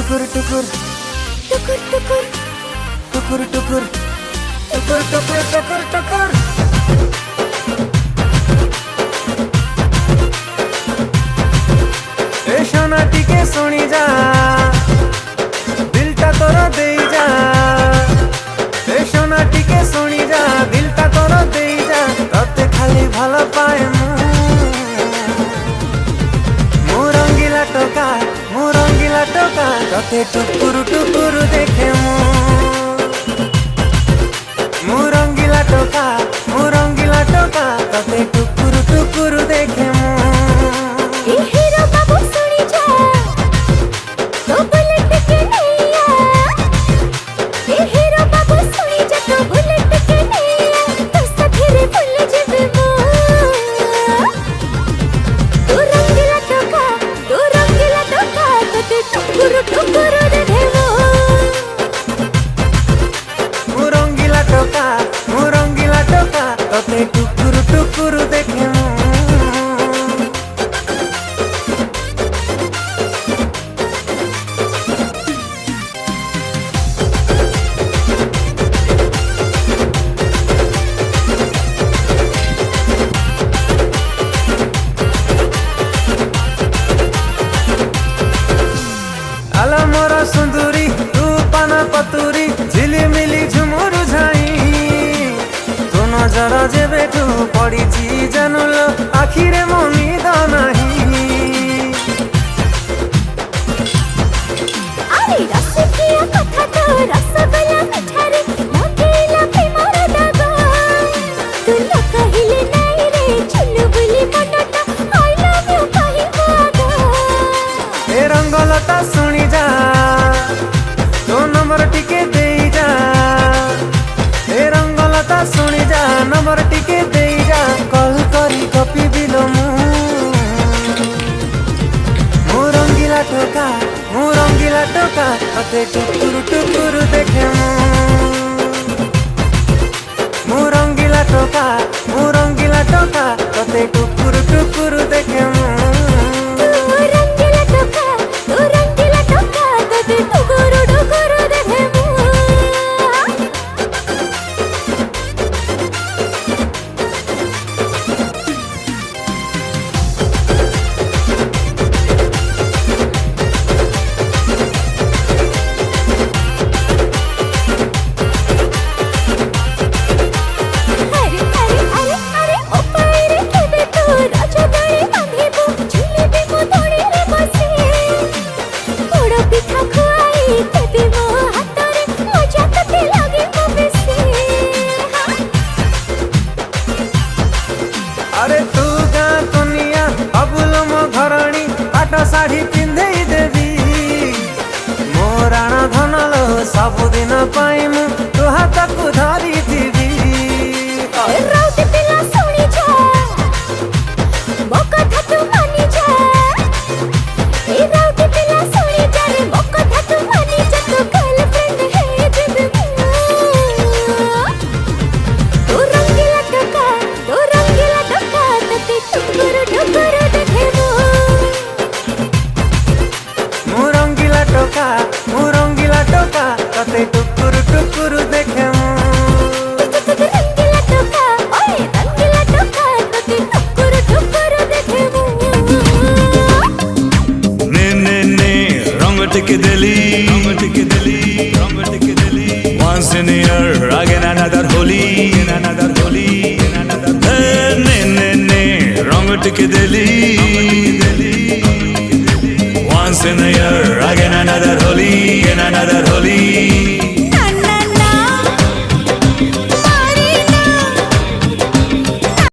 टुकुर टुकुर टुकुर टुकुर टुकुर टुकुर टुकुर टुकुर टुकुर टुकुर ए सोना टिके सुनी जा दिलटा तोर देई जा ए सोना टिके सुनी जा दिलटा तोर देई जा तते खाली भालो पाए मु रंगीला टोका तते टुकुर टुकुर देखे मु रंगीला टोका तते टुकुर टुकुर देखे ए हीरो बाबू सुनी जा तो बुलेट के नैया ए हीरो बाबू सुनी जा तो बुलेट के नैया तो सफेरे फूल जबे मो तू रंगीला टोका तते टुकुर टुकुर देखे मु रंगीला टोका तते टुकुर टुकुर देखे आला मोरा सुंदरी तू पाना पतुरी झिलिमिली झुमुरु झाई तू नजर जे बेठू पड़ी जानुल आखिरे मो निद नाही अरे रसिकिया कथा तो रसगोल्ला मिठा रे लगेला प्रेमर दाग तू न कहिले नहीं रे चुलबुली मनटा आई लव यू कहिबो आग ए रंगलता सुनी जा तो नंबर टिके देई जा ए रंगलता सुनी जा नंबर टिके देई जा कॉल करी कॉपी बिलो मु रंगीला टोका तते टुकुर टुकुर देखे मु रंगीला टोका तते टुकुर टुकुर देखे तू रंगीला टोका तते टुकुर टुकुर देखे अरे ओ पाइरे केबे तू राजधानी बांधिबो झुलिबे मो दड़ीरे बसी पोड़ पिठा खुआई देबे मो हातरे मजा तते लागे मो बेसी अरे तू गाँ दुनिया अबुल मो घरणी पाट शाढ़ी पिंधे देवी मो राण धनल सबुदिन पाई मु तु हाथकू धरी थी राउत पिला सुनी जा मो कथा तू मानी जा ए राउत पिला सुनी जा रे मो कथा तू मानी जा तू गर्लफ्रेंड है जब तू रंगीला टोका तते टुकुर टुकुर देखे मु रंगीला टोका तते टुकुर टुकुर देखे रंगीला टोका तते टुकुर टुकुर देखे रंग टिके दिली once in a year again another holy रंग टिके दिली once in a year again another holy